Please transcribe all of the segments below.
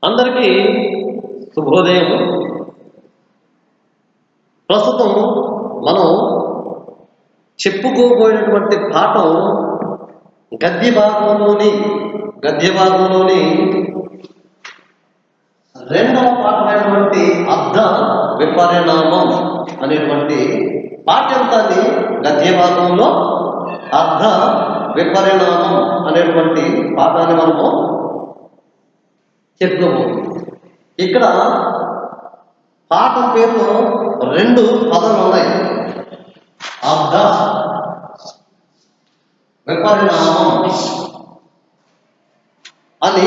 అందరికీ శుభోదయం. ప్రస్తుతం మనం చెప్పుకోబోయేటువంటి పాఠం గద్య భాగంలోని రెండవ పాఠమైనటువంటి అర్థ విపరిణామం అనేటువంటి పాఠ్యాంశాన్ని గద్య భాగంలో అర్థ విపరిణామం అనేటువంటి పాఠాన్ని మనము చెప్పుకోబోతుంది. ఇక్కడ పాఠం పేరులో రెండు పదాలు ఉన్నాయి. అర్థ విపరిణామం అని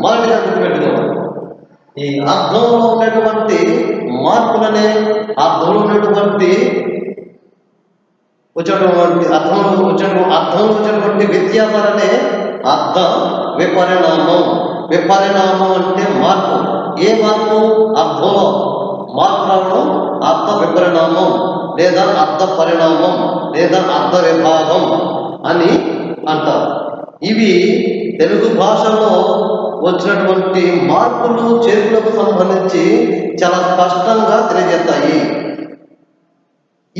మొదటిగా గుర్తుపెట్టుకోవాలి. ఈ అర్థంలో ఉన్నటువంటి మార్పులనే అర్థంలో ఉన్నటువంటి అర్థంలో వచ్చేటువంటి వ్యత్యాసాలనే అర్థ విపరిణామం. విపరిణామం అంటే మార్పు. ఏ మార్పు? అర్థంలో మార్పు రావడం అర్థ విపరిణామం, లేదా అర్థ పరిణామం, లేదా అర్థ విభాగం అని అంటారు. ఇవి తెలుగు భాషలో వచ్చినటువంటి మార్పులు చేర్పులకు సంబంధించి చాలా స్పష్టంగా తెలియజేస్తాయి.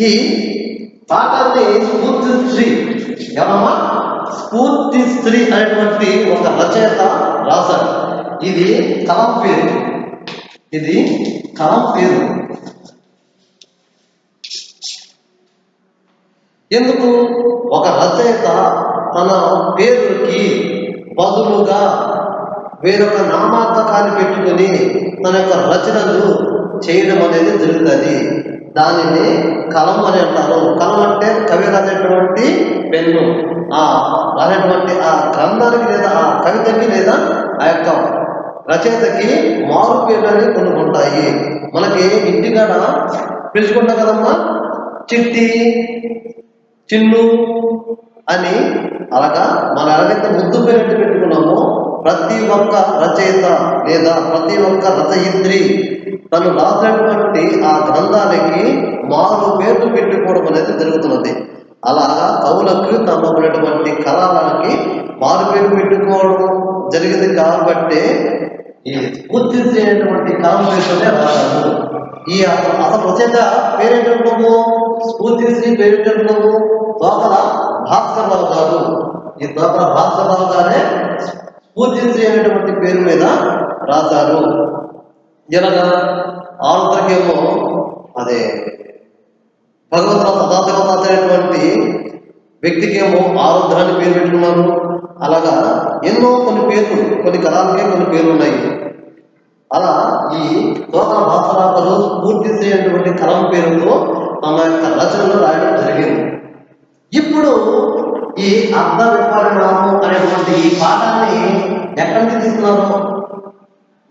ఈ పాఠాన్ని స్ఫూర్తిశ్రీ అనేటువంటి ఒక రచయిత రాశారు. ఇది కలం పేరు. ఎందుకు ఒక రచయిత తన పేరుకి బదులుగా వేరొక నామార్థకాన్ని పెట్టుకొని తన యొక్క రచనలు చేయడం అనేది జరుగుతుంది. దానిని కలం అని అంటారు. కలం అంటే కవి రాసేటువంటి పెన్ను. రాసేటువంటి ఆ గ్రంథానికి లేదా ఆ కవితకి లేదా ఆ యొక్క రచయితకి మారు పేర్లని కొన్ని ఉంటాయి. మనకి ఇంటికాడ పిలుచుకుంటాం కదమ్మా, చిట్టి, చిన్ను అని. అలాగా మనం ఎలాగైతే ముద్దు పేరు పెట్టుకున్నామో ప్రతి ఒక్క రచయిత లేదా ప్రతి ఒక్క రచయిత్రి తను రాసినటువంటి ఆ గ్రంథానికి మారు పేర్లు పెట్టుకోవడం అనేది జరుగుతున్నది. అలాగా కవులకు తమ ఉన్నటువంటి కళలకి మారు పేరు పెట్టుకోవడం జరిగింది. కాబట్టి ఈ స్ఫూర్తి అయినటువంటి కలం పేరుతోనే రాశారు. ఈ అసలు రచయిత పేరేంటున్నాము, స్ఫూర్తిశ్రీ పేరేంటున్నాము, దోకల భాస్కరరావు గారు. ఈ దోకల భాస్కరరావు గారే స్ఫూర్తిశ్రీ అనేటువంటి పేరు మీద రాశారు. ఇలాగా ఆరుద్రకేమో అదే భగవంతుడు సదాశివదాస్ అనేటువంటి వ్యక్తికేమో ఆరుద్ర అని పేరు పెట్టుకున్నారు. అలాగా ఎన్నో కొన్ని కళలకే కొన్ని పేర్లు ఉన్నాయి. అలా ఈ దోకల భాస్కరరావు గారు స్ఫూర్తిశ్రీ అనేటువంటి కలం పేరుతో తమ యొక్క రచనలు రాయడం జరిగింది. ఇప్పుడు ఈ అర్థ విపరిణామం అనేటువంటి ఈ పాఠాన్ని ఎక్కడి నుంచి తీసుకున్నారు?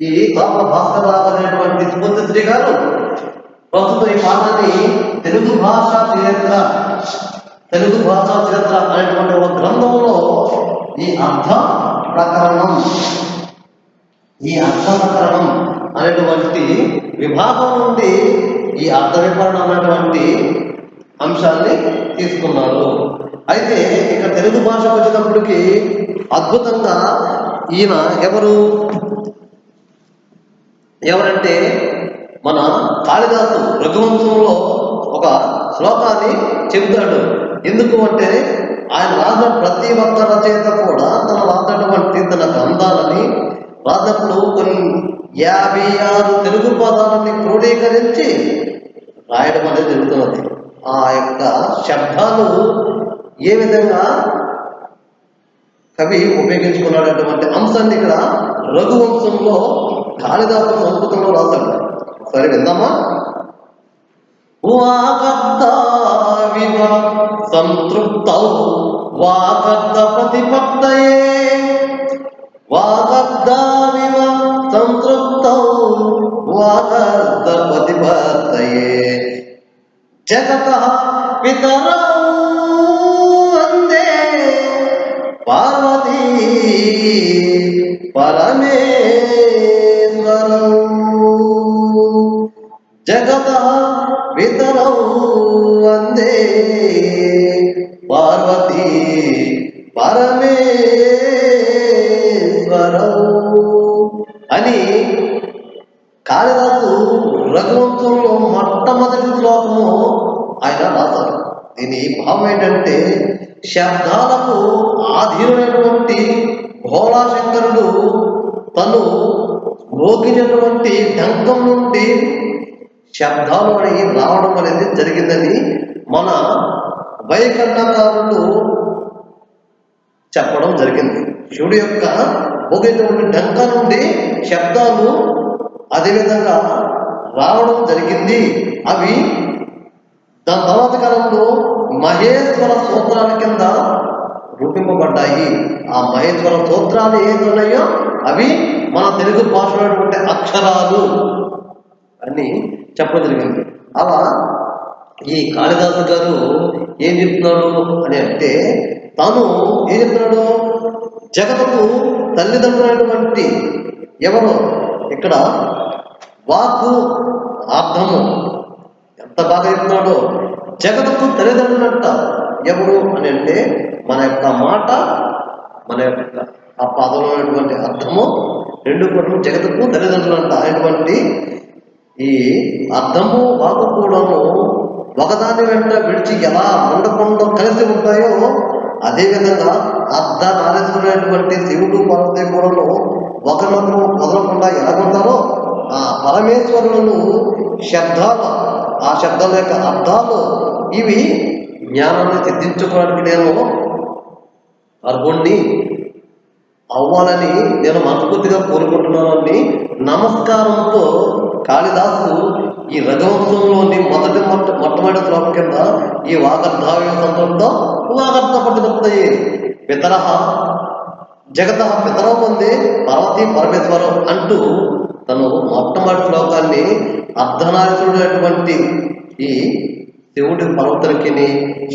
ఈ దోకల భాస్కరరావు అనేటువంటి స్ఫూర్తిశ్రీ గారు ప్రస్తుతం ఈ పాఠాన్ని తెలుగు భాషా చరిత్ర అనేటువంటి ఒక గ్రంథంలో ఈ అర్థ ప్రకరణం అనేటువంటి విభాగం నుండి ఈ అర్థ విపరిణామం అనేటువంటి అంశాన్ని తీసుకున్నారు. అయితే ఇక్కడ తెలుగు భాషకు వచ్చేటప్పటికి అద్భుతంగా ఈయన ఎవరంటే మన కాళిదాసు రఘువంశంలో ఒక శ్లోకాన్ని చెబుతాడు. ఎందుకు అంటే ఆయన రాసిన ప్రతి ఒక్క రచయిత కూడా తన రాసినటువంటి తన గ్రంథాలని రాసినప్పుడు కొన్ని 56 తెలుగు పదాలని క్రోడీకరించి రాయడం అనేది జరుగుతున్నది. ఆ యొక్క శబ్దాలు ఏ విధంగా కవి ఉపయోగించుకున్నాడటువంటి అంశాన్ని ఇక్కడ రఘువంశంలో కాళిదాసు సంస్కృతంలో రాశాడు. సరే విందామా? వాగర్ధావివ సంతృప్తౌ వాగర్ధ ప్రతిపత్తయే వాగర్ధావివ సంతృప్తౌ వాగర్ధ ప్రతిపత్తయే జగతః పితరౌ వందే పార్వతీ పరమేశ్వరౌ జగతః పితరౌ వందే పార్వతీ పరమేశ్వరౌ అని అని కాళిదాసు రఘువంశంలో మొట్టమొదటి శ్లోకము ఆయన రాశారు. దీని భావం ఏంటంటే, శబ్దాలకు ఆధీనమైనటువంటి భోళాశంకరుడు తను మోగినటువంటి డంకం నుండి శబ్దాలు అనేవి రావడం అనేది జరిగిందని మన వైకంఠకారులు చెప్పడం జరిగింది. శివుడి యొక్క మోగినటువంటి డంక నుండి శబ్దాలు అదేవిధంగా రావడం జరిగింది. అవి దాని తర్వాత కాలంలో మహేశ్వర సూత్రాల కింద రూపింపబడ్డాయి. ఆ మహేశ్వర సూత్రాలు ఏది ఉన్నాయో అవి మన తెలుగు భాషలో అక్షరాలు అని చెప్పడం జరిగింది. అలా ఈ కాళిదాసు గారు ఏం చెప్తున్నాడు అని అంటే, తాను ఏం చెప్తున్నాడు, జగత్తుకు తల్లిదండ్రులైనటువంటి ఎవరు ఇక్కడ వాక్కు అర్థము ఎంత బాగా చెప్తున్నాడో, జగత్తుకు తల్లిదండ్రులంట ఎవరు అని అంటే మన యొక్క మాట, మన యొక్క ఆ పదంలో ఉన్నటువంటి అర్థము రెండు కూడా జగత్తుకు తల్లిదండ్రులంట అనేటువంటి ఈ అర్థము వాకు కూడాను ఒకదాని వెంట విడిచి ఎలా ఉండకుండా కలిసి ఉంటాయో, అదేవిధంగా అర్ధనారీశ్వరుడైనటువంటి శివుడు పార్వతి కూడాను ఒకరినొకరు వదలకుండా ఎలా ఉంటారో, ఆ పరమేశ్వరులను శబ్దాలు, ఆ శబ్దాల యొక్క అర్థాలు ఇవి జ్ఞానాన్ని సిద్ధించుకోవడానికి నేను అర్హుణ్ణి అవ్వాలని నేను మనస్ఫూర్తిగా కోరుకుంటున్నానని నమస్కారంతో కాళిదాసు ఈ రఘువంశంలోని మొట్టమొదటి శ్లోకం కింద ఈ వాగర్ధావ్య సంతంతో వాగర్ధ పట్టుదొక్కుతాయి. పితర జగత పితరో పొంది పార్వతీ పరమేశ్వరం అంటూ తను మొట్టమొదటి శ్లోకాన్ని అర్ధనారీశ్వరుడైనటువంటి ఈ శివుడి పర్వతులకి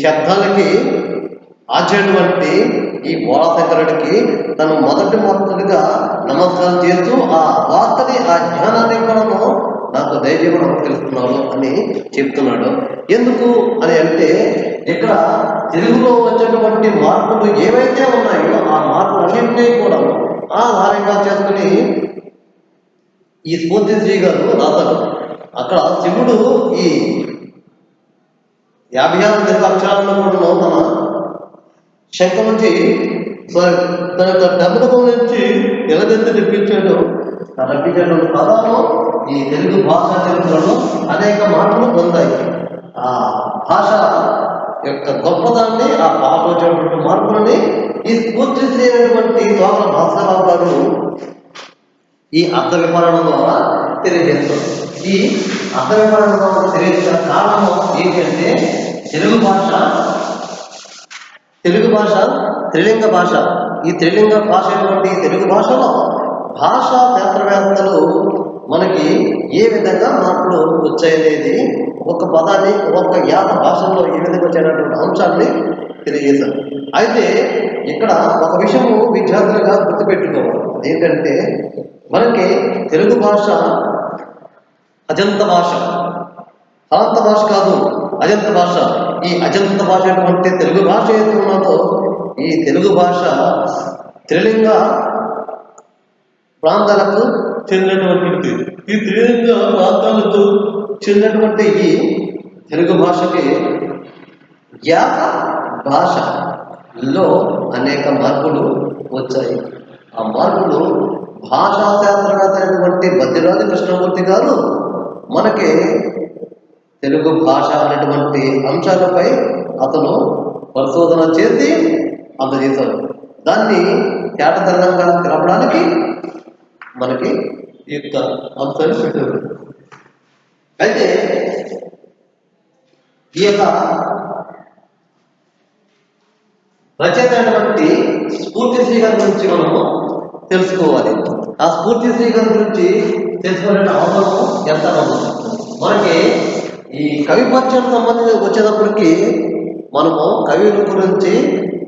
శబ్దాలకి ఆచేటువంటి ఈ బోళాశంకరుడికి తను మొదటిగా నమస్కారం చేస్తూ ఆ వార్తని, ఆ జ్ఞానాన్ని కూడా నాకు దయచేయడం తెలుస్తున్నాడు అని చెప్తున్నాడు. ఎందుకు అని అంటే, ఇక్కడ తెలుగులో వచ్చేటువంటి మార్పులు ఏవైతే ఉన్నాయో ఆ మార్పులన్నింటినీ కూడా ఆధారంగా చేసుకుని ఈ స్ఫూర్తి శ్రీ గారు రాశారు. అక్కడ శివుడు ఈ 56 తెలుగు అక్షరాలను కూడా తన శంఖం నుంచి తన యొక్క డబ్బులకు నుంచి ఎలగెత్తి రప్పించాడు. ఆ రప్పించేటువంటి పదాలు ఈ తెలుగు భాష చరిత్రలో అనేక మార్పులు పొందాయి. ఆ భాష యొక్క గొప్పదాన్ని, ఆ భాష వచ్చేటువంటి మార్పులని ఈ స్ఫూర్తి శ్రీ అయినటువంటి దోమల భాస్కరరావు గారు ఈ అర్థ వివరణ ద్వారా తెలియజేస్తారు. ఈ అర్థ వివరణ ద్వారా తెలియజేసిన కారణము ఏంటంటే, తెలుగు భాష త్రిలింగ భాష. ఈ త్రిలింగ భాష అయినటువంటి తెలుగు భాషలో భాషా శాస్త్రవేత్తలు మనకి ఏ విధంగా మార్పులు వచ్చాయనేది ఒక పదాన్ని ఒక యాత భాషల్లో ఏ విధంగా వచ్చేటటువంటి అంశాన్ని తెలియజేశారు. అయితే ఇక్కడ ఒక విషయము విద్యార్థులుగా గుర్తుపెట్టుకోవాలి. ఏంటంటే, మనకి తెలుగు భాష అజంత భాష, అనంత భాష కాదు, అజంత భాష. ఈ అజంత భాష అటువంటి తెలుగు భాష ఏది ఉన్నదో, ఈ తెలుగు భాష త్రిలింగ ప్రాంతాలకు చెందినటువంటిది. ఈ త్రిలింగ ప్రాంతాలకు చెందినటువంటి ఈ తెలుగు భాషకి యాత భాషలో అనేక మార్పులు వచ్చాయి. ఆ మార్పులు భాషా శాస్త్రవేత్త అయినటువంటి బద్దిరాజు కృష్ణమూర్తి గారు మనకి తెలుగు భాష అనేటువంటి అంశాలపై అతను పరిశోధన చేసి అందజేశారు. దాన్ని తేటతెల్లంగా తెలపడానికి మనకి ఈ యొక్క అంశాన్ని పెట్టారు. అయితే ఈ యొక్క రచయిత అయినటువంటి స్ఫూర్తి శ్రీ గారి గురించి మనము తెలుసుకోవాలి. ఆ స్ఫూర్తి శ్రీ గారి గురించి తెలుసుకునే అవసరం ఎంత ఉంది. మనకి ఈ కవి పరిచయం సంబంధించి వచ్చేటప్పటికి మనము కవుల గురించి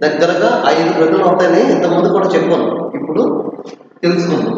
దగ్గరగా 5 ప్రజలు అవుతాయని ఇంతకుముందు కూడా చెప్పాను. ఇప్పుడు తెలుసుకుందాం.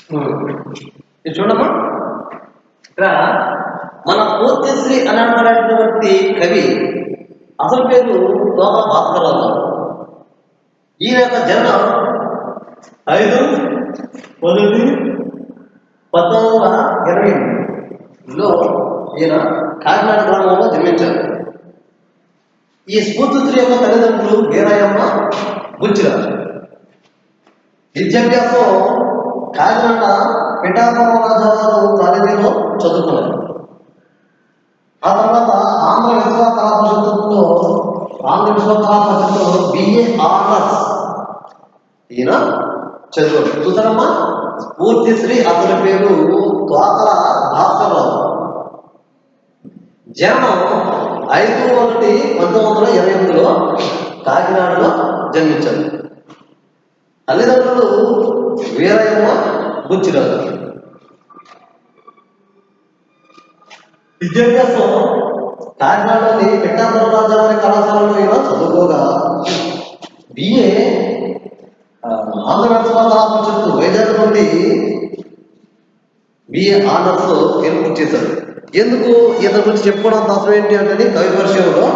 ఇది చూడమ్మా, ఇక్కడ మన పూర్తిశ్రీ అని అనబడేటువంటి కవి అసలు పేరు తోక భాస్కరరావు. ఈయన యొక్క జన్మ 5/9/1928లో ఈయన కాకినాడ గ్రామంలో జన్మించారు. ఈ స్ఫూర్తిశ్రీ యొక్క తల్లిదండ్రులు వీరయ్యమ్మ, బుచ్చిరాజు. విద్యాభ్యాసం కాకినాడ పిఠాపురం రాజావారు కాలేజీలో చదువుకున్నారు. ఆ తర్వాత ఆంధ్ర విశ్వకళా పరిషత్తులో బిఏ ఆనర్స్ ఈయన చదివాడు. చూసారమ్మా, పూర్తిశ్రీ అతని పేరు తోకల భాస్కరరావు. జన్మం 5/1/1928లో కాకినాడలో జన్మించారు. తల్లిదండ్రులు వీరయ్యమ్మ, బుచ్చిరాజు. విద్యాభ్యాసం కాకినాడలోని పిఠాపురం రాజావారి కళాశాలలో ఈయన చదువుకోగా బిఏ ఆంధ్ర విశ్వకళా పరిషత్తు వైజాగ్ నుండి బిఏ ఆనర్స్ ఈయన పూర్తి చేశారు. ఎందుకు ఈయన గురించి చెప్పుకోవడం అవసరం ఏంటి అంటే, కవి పరిచయంలో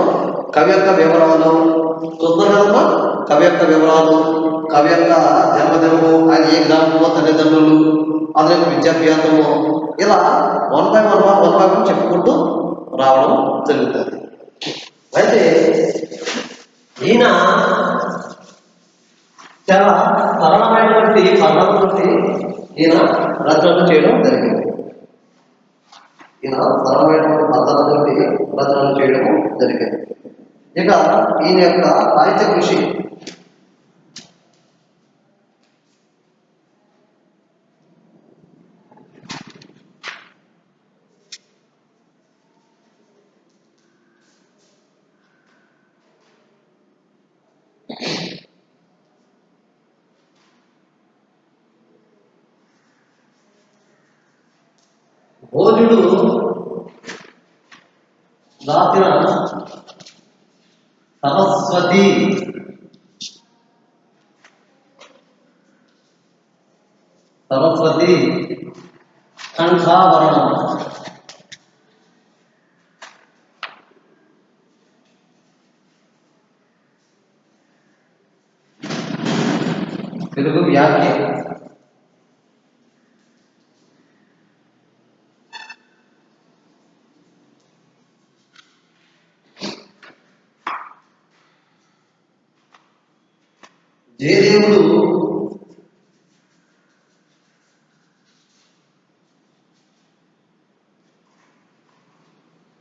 కవి యొక్క వివరాలు చూస్తున్నారు కదమ్మా. కవి యొక్క వివరాలు, కవి యొక్క జన్మదినము, ఆయన ఏ గ్రామంలో తల్లిదండ్రులు, అదే విద్యాభ్యాసము, ఇలా 1/1 చెప్పుకుంటూ రావడం జరుగుతుంది. అయితే ఈయన చాలా సరళమైనటువంటి పద్ధతులతో ఈయన రచనలు చేయడం జరిగింది. ఇక ఈయన యొక్క సాహిత్య కృషి భోజుడు రాసిన సరస్వతి, కంఠావరణం, తెలుగు వ్యాఖ్య, జయదేవుడు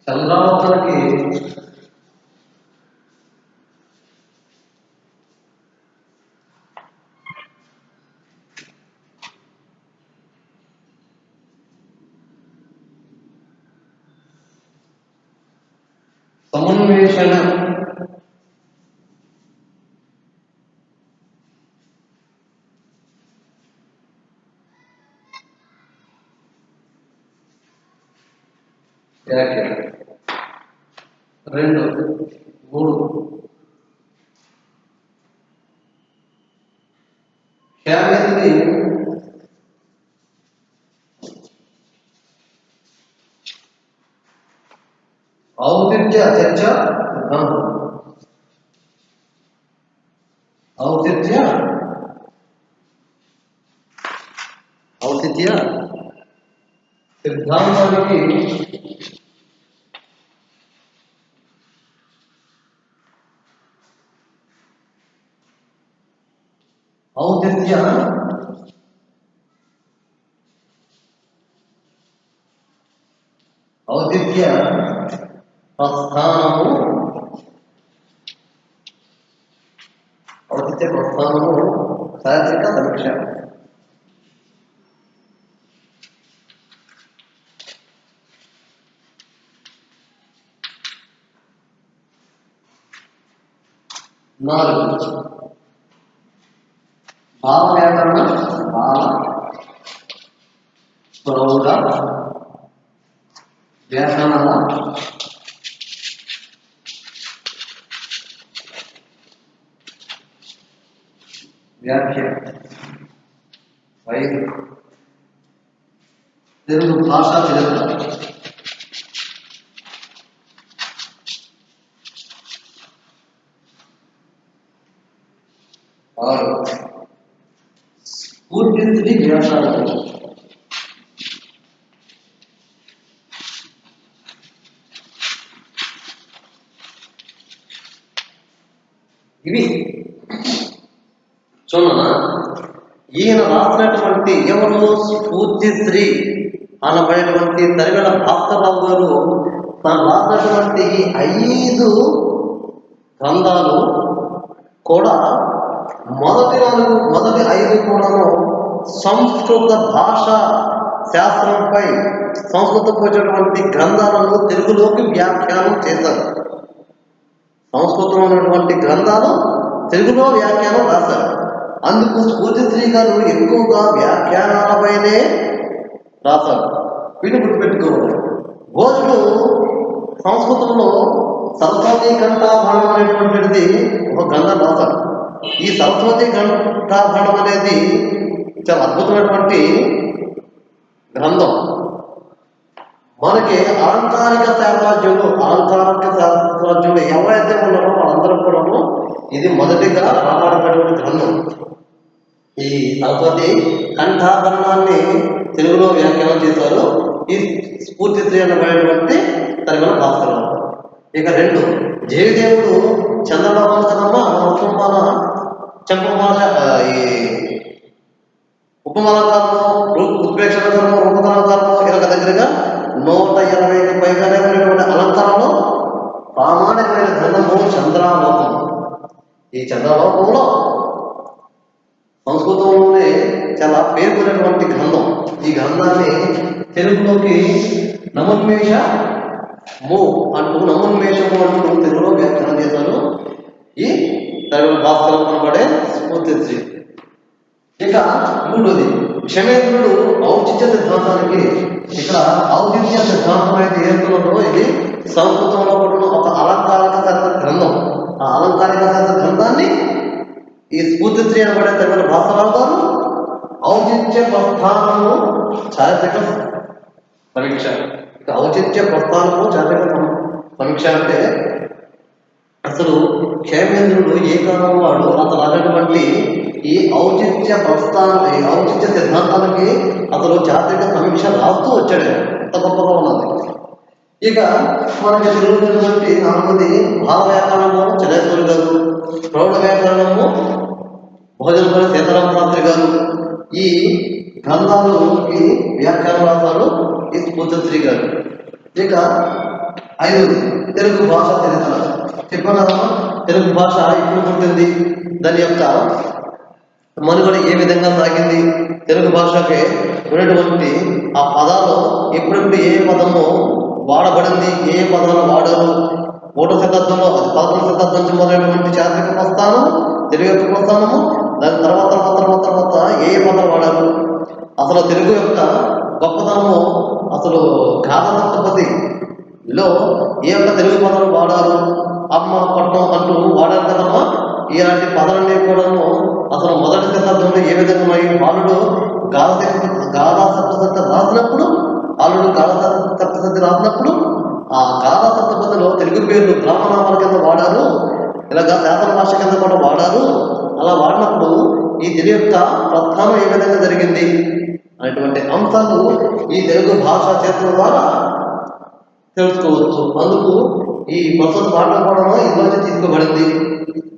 చంద్రావతలకి సమన్వేషణ, వ్యాఖ్య 2, 3, క్షేమేంద్రి ఔచిత్య చర్చ సిద్ధాంతం, ఔచిత్య సిద్ధాంతానికి ఔచిత్య ప్రస్థానము, చారిత్రక సమీక్ష. భావ వ్యాకరణ, భావ ప్రౌఢ వ్యాకరణల వ్యాఖ్య 5. తెలుగు భాషా చరిత్ర. 6 పూర్తి వ్యాసాలు. ఇవి చూడనా, ఈయన రాసినటువంటి ఎవరు స్ఫూర్తి శ్రీ అనబడేటువంటి తరిగల భాస్కరరావు గారు తాను రాసినటువంటి 5 గ్రంథాలు కూడా మొదటి 5 కూడాను సంస్కృత భాష శాస్త్రంపై సంస్కృతంకు వచ్చినటువంటి గ్రంథాలను తెలుగులోకి వ్యాఖ్యానం చేశారు. సంస్కృతంలో ఉన్నటువంటి గ్రంథాలు తెలుగులో వ్యాఖ్యానం రాశారు. అందుకు స్ఫూర్తిశ్రీ గారు ఎక్కువగా వ్యాఖ్యానాలపైనే రాశారు. వీటిని గుర్తుపెట్టుకోవాలి. బోధుడు సంస్కృతంలో సరస్వతి కంఠాభరణం అనేటువంటిది ఒక గ్రంథం రాశారు. ఈ సరస్వతి కంఠాభరణం అనేది చాలా అద్భుతమైనటువంటి గ్రంథం. మనకి అలంకారిక శాస్త్రజ్ఞులు ఎవరైతే ఉన్నారో వాళ్ళందరూ కూడా ఇది మొదటిగా రాబడినటువంటి గ్రంథం. ఈ సరస్వతి కంఠాభరణాన్ని తెలుగులో వ్యాఖ్యానం చేశారు ఈ స్ఫూర్తిశ్రీ అనబడేటువంటి తరిగల భాస్కరరావు. ఇక 2 జయదేవుడు చంద్రబాబు కదమ్మ ఉపమాన చెంపమాన ఈ ఉపమానకారము ఉత్ప్రేక్షణ ధర్మం రూపకలంకారము ఇలాగ దగ్గరగా 180కి పైగానే ఉన్నటువంటి అలంకారంలో ప్రామాణికమైన గ్రంథము చంద్రాలోకం. ఈ చంద్రలోకంలో సంస్కృతంలోనే చాలా పేర్కొన్నటువంటి గ్రంథం. ఈ గ్రంథాన్ని తెలుగులోకి నమోన్మేషము అంటూ తెలుగులో వ్యాఖ్యానం చేశారు ఈ తరిగల భాస్కరం అనబడే స్ఫూర్తిశ్రీ. ఇక 3 క్షమేంద్రుడు ఔచిత్య సిద్ధాంతానికి. ఇక్కడ ఔచిత్య సిద్ధాంతం అయితే ఏర్పడంలో ఇది సంస్కృతంలో కూడా ఒక అలంకారిక శాస్త్ర గ్రంథం. ఆ అలంకారిక శాస్త్ర గ్రంథాన్ని ఈ స్ఫూర్తిశ్రీ అనబడే తరిగల భాస్కరరావు గారు ఔచిత్య ప్రస్థానము చారిత్రక సమీక్ష. ఇక ఔచిత్య ప్రస్థానము చారిత్రక సమీక్ష అంటే అసలు క్షేమేంద్రుడు ఏ కాలం వాడు అతను అనేటువంటి ఈ ఔచిత్య సిద్ధాంతానికి అతను చారిత్రక సమీక్ష రాస్తూ వచ్చాడు. అంత గొప్పగా ఉన్నది. ఇక మనకి తెలుగున్నటువంటి 4 భావ వ్యాకరణము చలేశ్వరి గారు, ప్రౌఢ వ్యాకరణము భోజనపల్లి సీతారామ శాస్త్రి గారు ఈ గ్రంథాలకి వ్యాఖ్యానం రాశారు ఈ స్ఫూర్తిశ్రీ గారు. ఇక 5 తెలుగు భాష చరిత్ర. చెప్పగలమా తెలుగు భాష ఇప్పుడు పుట్టింది, దాని యొక్క మనుగడ ఏ విధంగా సాగింది, తెలుగు భాషకి ఉన్నటువంటి ఆ పదాలు ఎప్పుడెప్పుడు ఏ పదము వాడబడింది, ఏ పదాలు వాడారు, 1వ శతాబ్దంలో 11వ శతాబ్దం నుంచి మొదలైనటువంటి చారిత్రక ప్రస్థానం తెలుగు యొక్క ప్రస్థానము, దాని తర్వాత ఏ పదాలు వాడారు, అసలు తెలుగు యొక్క గొప్పతనము, అసలు గాథసప్తపదిలో ఏ యొక్క తెలుగు పదాలు వాడారు, అమ్మ పట్టణం అంటూ వాడారు కదమ్మా. ఇలాంటి పదాలన్నీ కూడాను అసలు మొదటి శతాబ్దంలో ఏ విధంగా బాలుడు గాథా సప్తశతి రాసినప్పుడు ఆ గాథా సప్తపదిలో తెలుగు పేర్లు బ్రాహ్మణామాల కింద వాడారు, ఇలాగా శాసన భాష కింద కూడా వాడారు. అలా వాడినప్పుడు ఈ తెలుగు యొక్క ప్రస్థానం ఏ విధంగా జరిగింది అనేటువంటి అంశాలు ఈ తెలుగు భాషా చరిత్ర ద్వారా తెలుసుకోవచ్చు. అందుకు ఈ ప్రస్తుత పాఠం కూడా ఇందులోనే తీసుకోబడింది.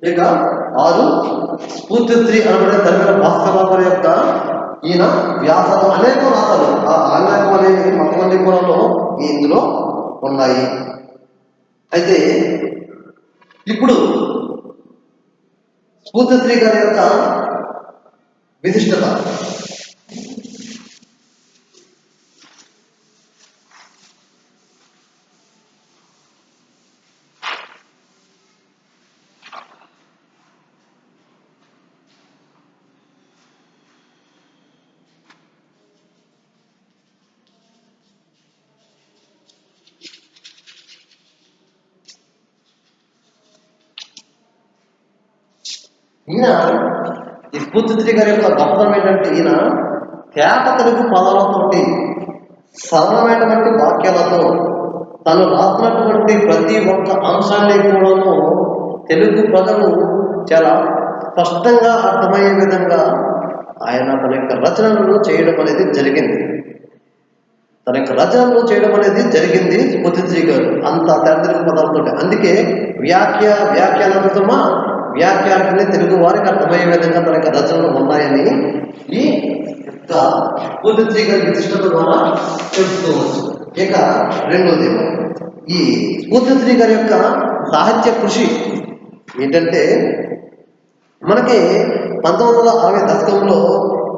ఇక 6 స్ఫూర్తిశ్రీ అనబడే తరిగల భాస్కరరావు యొక్క ఈయన వ్యాసాలు అనేక రాశారు. ఆ అనేకం అనేవి మొత్తం అన్ని కూడా ఇందులో ఉన్నాయి. అయితే ఇప్పుడు స్ఫూర్తిశ్రీ గారి యొక్క విశిష్టత. ఈయన ఈ స్ఫూర్తిశ్రీ గారి యొక్క గొప్పతనం ఏంటంటే ఈయన తేట తెలుగు పదాలతోటి సరళమైనటువంటి వాక్యాలతో తను రాసినటువంటి ప్రతి ఒక్క అంశాన్ని కూడాను తెలుగు ప్రజలు చాలా స్పష్టంగా అర్థమయ్యే విధంగా ఆయన తన యొక్క రచనలను చేయడం అనేది జరిగింది. తన యొక్క రచనలు చేయడం అనేది జరిగింది స్ఫూర్తిశ్రీ గారు అంత తెలుగు పదాలతో. అందుకే వ్యాఖ్యానాత్మకమా వ్యాఖ్యాన్ని తెలుగు వారికి అర్థమయ్యే విధంగా తన యొక్క రచనలు ఉన్నాయని ఈ యొక్క స్ఫూర్తిశ్రీ గారి విశిష్టత ద్వారా తెలుసుకోవచ్చు. ఇక రెండోది, ఈ స్ఫూర్తిశ్రీ గారి యొక్క సాహిత్య కృషి ఏంటంటే, మనకి 1960 దశకంలో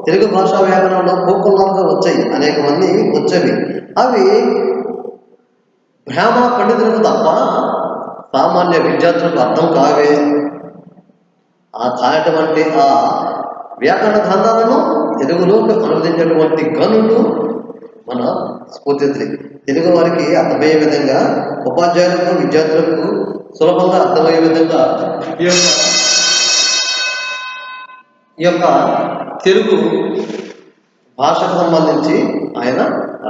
తెలుగు భాషా వ్యాకరణంలో కోకొల్లాలుగా వచ్చాయి, అనేక మంది వచ్చేవి. అవి బ్రాహ్మణ పండితులకు తప్ప సామాన్య విద్యార్థులకు అర్థం కావే. ఆ కానటువంటి ఆ వ్యాకరణ గ్రంథాలను తెలుగులోకి అనువదించినటువంటి గనులు మన స్ఫూర్తిశ్రీ. తెలుగు వారికి అర్థమయ్యే విధంగా, ఉపాధ్యాయులకు విద్యార్థులకు సులభంగా అర్థమయ్యే విధంగా ఈ యొక్క తెలుగు భాషకు సంబంధించి ఆయన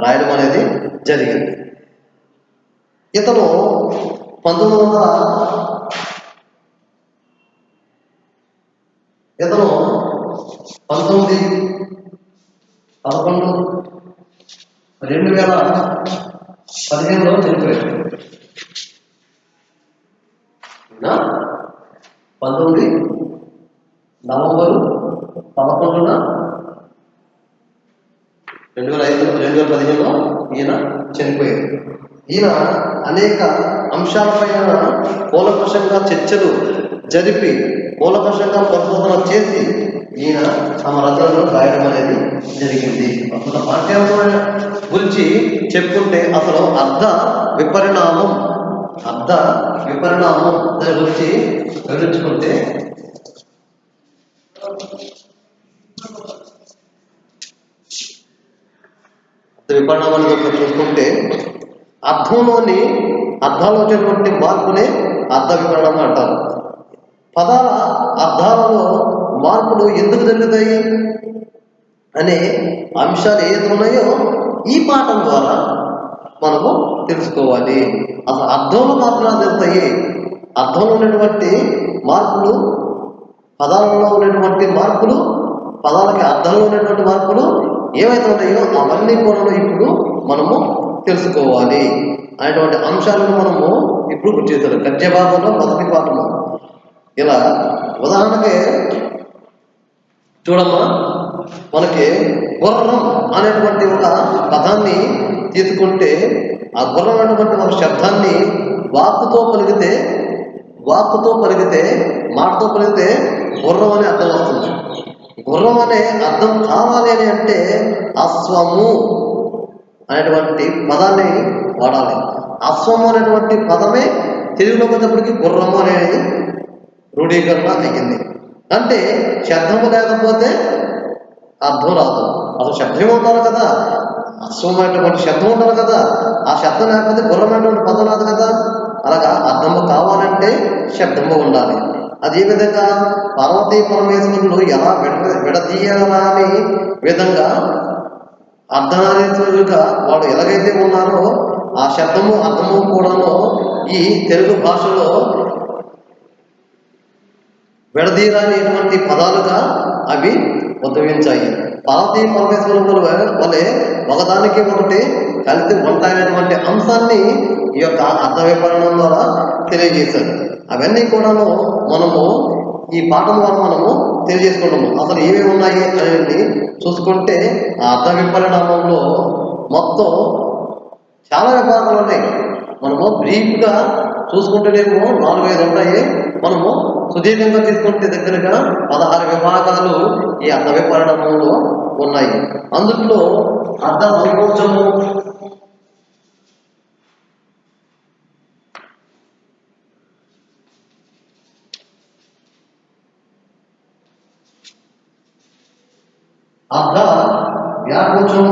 రాయడం అనేది జరిగింది. ఇతను 2015లో చనిపోయాడు. 19 నవంబరు 11న 2015లో ఈయన చనిపోయారు. ఈయన అనేక అంశాలపైన కూలంకషంగా చర్చలు జరిపి కూలంకషంగా పరిశోధన చేసి ఈయన తమ రచనలను రాయడం అనేది జరిగింది. అసలు పాఠ్యాంశం గురించి చెప్పుకుంటే అసలు అర్థ విపరిణామం దాని గురించి వివరించుకుంటే, విపరిణామాన్ని చూసుకుంటే అర్థాలు వచ్చేటువంటి మార్పునే అర్థ విపరిణామం అంటారు. పదాల అర్థాలలో మార్పులు ఎందుకు జరుగుతాయి అనే అంశాలు ఏది ఉన్నాయో ఈ పాఠం ద్వారా మనము తెలుసుకోవాలి. అసలు అర్థంలో మార్పులు జరుగుతాయి. అర్థంలో ఉన్నటువంటి మార్పులు, పదాలలో ఉన్నటువంటి మార్పులు, పదాలకి అర్థంలో ఉన్నటువంటి మార్పులు ఏవైతే ఉన్నాయో అవన్నీ కూడా ఇప్పుడు మనము తెలుసుకోవాలి అనేటువంటి అంశాలను మనము ఇప్పుడు గుర్తు చేస్తాం. గద్యభాగంలో మొదటి పాఠము. ఇలా ఉదాహరణకి చూడమ్మా, మనకి గుర్రం అనేటువంటి ఒక పదాన్ని తీసుకుంటే, ఆ గుర్రం అనేటువంటి ఒక శబ్దాన్ని వాక్కుతో పలికితే, మాటతో పలికితే గుర్రం అనే అర్థం వస్తుంది. గుర్రం అనే అర్థం కావాలి అని అంటే అశ్వము అనేటువంటి పదాన్ని వాడాలి. అశ్వము అనేటువంటి పదమే తెలుగులోకి వచ్చేప్పటికి గుర్రము అనేది రూఢీకరణ అయ్యింది. అంటే శబ్దము లేకపోతే అర్థం రాదు. అసలు శబ్దం ఉండాలి కదా, అశ్వం అనేటువంటి శబ్దం ఉండాలి కదా. ఆ శబ్దం లేకపోతే గుర్రం అనేటువంటి పదం రాదు కదా. అలాగా అర్థము కావాలంటే శబ్దము ఉండాలి. అదే విధంగా పార్వతీ పరమేశ్వరులు ఎలా విడదీయాలని విధంగా అర్ధనారీశ్వరులుగా వాడు ఎలాగైతే ఉన్నారో, ఆ శబ్దము అర్థము కూడాను ఈ తెలుగు భాషలో విడదీయరానిటువంటి పదాలుగా అవి ఉద్భవించాయి. పార్వతీ పరమేశ్వరుల వలె ఒకదానికి ఒకటి కలిసి ఉంటాయనేటువంటి అంశాన్ని ఈ యొక్క అర్థ విపరణం ద్వారా తెలియజేశారు. అవన్నీ కూడాను మనము ఈ పాఠం ద్వారా మనము తెలియజేసుకుంటాము. అసలు ఏమేమి ఉన్నాయి అనేది చూసుకుంటే, ఆ అర్థ విపరిణామంలో మొత్తం చాలా విభాగాలు ఉన్నాయి. మనము బ్రీఫ్గా చూసుకుంటేనేమో 4-5 ఉంటాయి. మనము సుదీర్ఘంగా తీసుకుంటే దగ్గరగా 16 విభాగాలు ఈ అర్థ విపరిణామంలో ఉన్నాయి. అందులో అర్థ సంకోచము, అర్థ వ్యాకోచం,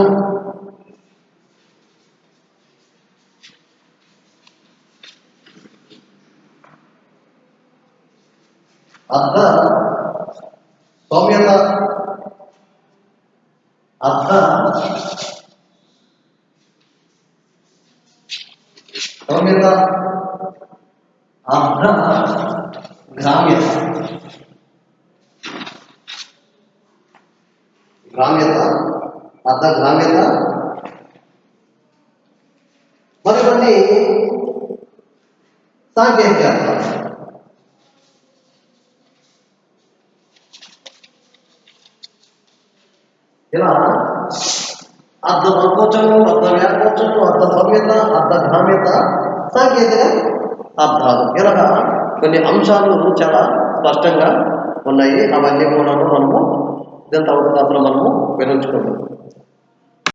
అర్థ సౌమ్యత, అర్థ సౌమ్యత, అర్ధ గ్రామ్యత. గ్రామ్యత, అర్ధ గ్రామ్యత, మరికొన్ని సాంకేతికత. ఇలా అర్ధ సంకోచము, అర్ధ వ్యాకోచము, అర్ధ సౌమ్యత, అర్ధ గ్రామ్యత, సాంకేతిక అర్థాలు. ఇలాగా కొన్ని అంశాలు చాలా స్పష్టంగా ఉన్నాయి. అవన్నీ కూడా మనము ఇదంతా అవకాశంలో మనము వివరించుకుంటాం.